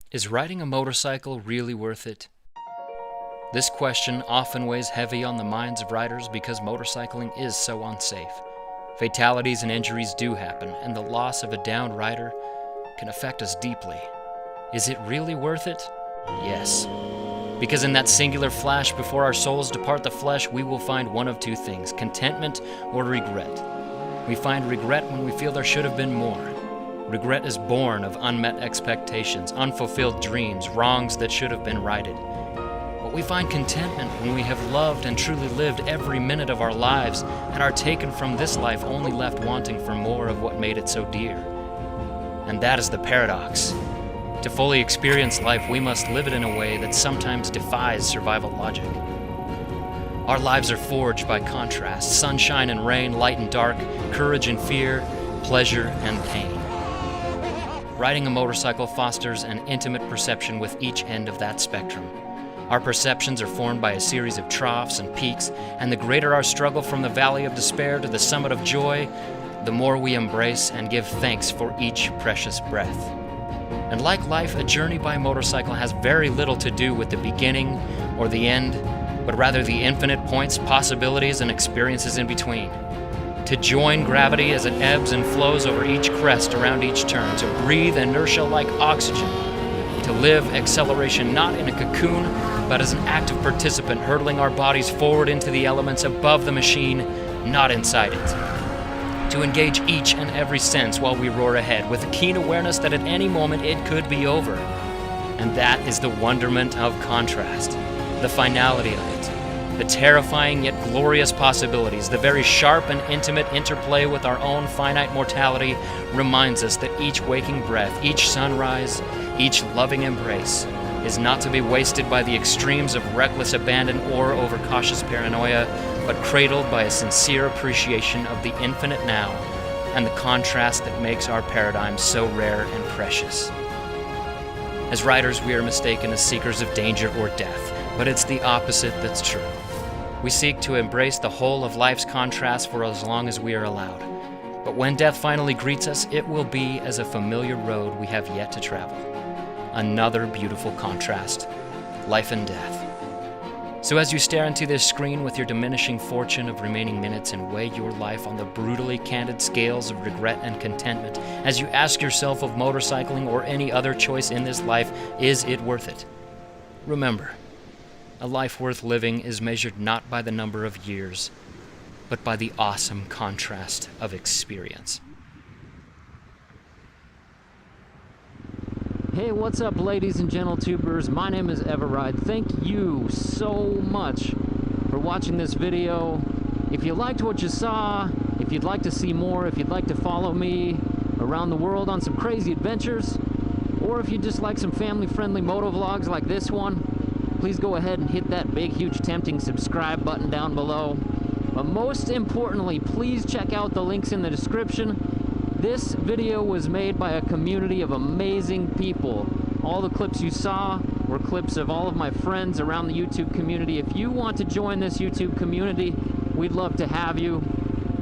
Is riding a motorcycle really worth it? This question often weighs heavy on the minds of riders because motorcycling is so unsafe. Fatalities and injuries do happen, and the loss of a downed rider can affect us deeply. Is it really worth it? Yes. Because in that singular flash before our souls depart the flesh, we will find one of two things: contentment or regret. We find regret when we feel there should have been more. Regret is born of unmet expectations, unfulfilled dreams, wrongs that should have been righted. But we find contentment when we have loved and truly lived every minute of our lives and are taken from this life only left wanting for more of what made it so dear. And that is the paradox. To fully experience life, we must live it in a way that sometimes defies survival logic. Our lives are forged by contrast: sunshine and rain, light and dark, courage and fear, pleasure and pain. Riding a motorcycle fosters an intimate perception with each end of that spectrum. Our perceptions are formed by a series of troughs and peaks, and the greater our struggle from the valley of despair to the summit of joy, the more we embrace and give thanks for each precious breath. And like life, a journey by motorcycle has very little to do with the beginning or the end, but rather the infinite points, possibilities, and experiences in between. To join gravity as it ebbs and flows over each crest around each turn, to breathe inertia like oxygen, to live acceleration not in a cocoon, but as an active participant hurtling our bodies forward into the elements above the machine, not inside it. To engage each and every sense while we roar ahead, with a keen awareness that at any moment it could be over. And that is the wonderment of contrast, the finality of it. The terrifying yet glorious possibilities, the very sharp and intimate interplay with our own finite mortality reminds us that each waking breath, each sunrise, each loving embrace is not to be wasted by the extremes of reckless abandon or overcautious paranoia, but cradled by a sincere appreciation of the infinite now and the contrast that makes our paradigm so rare and precious. As riders, we are mistaken as seekers of danger or death, but it's the opposite that's true. We seek to embrace the whole of life's contrast for as long as we are allowed. But when death finally greets us, it will be as a familiar road we have yet to travel. Another beautiful contrast: life and death. So as you stare into this screen with your diminishing fortune of remaining minutes and weigh your life on the brutally candid scales of regret and contentment, as you ask yourself of motorcycling or any other choice in this life, is it worth it? Remember, a life worth living is measured not by the number of years, but by the awesome contrast of experience. Hey, what's up, ladies and gentle tubers? My name is eveRide. Thank you so much for watching this video. If you liked what you saw, if you'd like to see more, if you'd like to follow me around the world on some crazy adventures, or if you just like some family-friendly moto vlogs like this one, please go ahead and hit that big, huge, tempting subscribe button down below. But most importantly, please check out the links in the description. This video was made by a community of amazing people. All the clips you saw were clips of all of my friends around the YouTube community. If you want to join this YouTube community, we'd love to have you.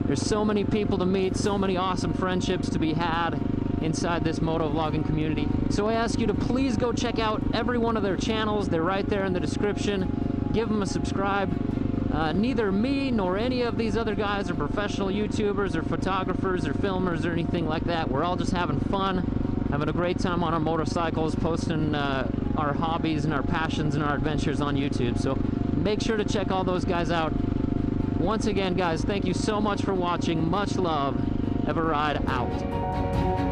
There's so many people to meet, so many awesome friendships to be had inside this moto vlogging community. So I ask you to please go check out every one of their channels. They're right there in the description. Give them a subscribe. Neither me nor any of these other guys are professional YouTubers or photographers or filmers or anything like that. We're all just having fun, having a great time on our motorcycles, posting our hobbies and our passions and our adventures on YouTube. So make sure to check all those guys out. Once again, guys, thank you so much for watching. Much love. eveRide out.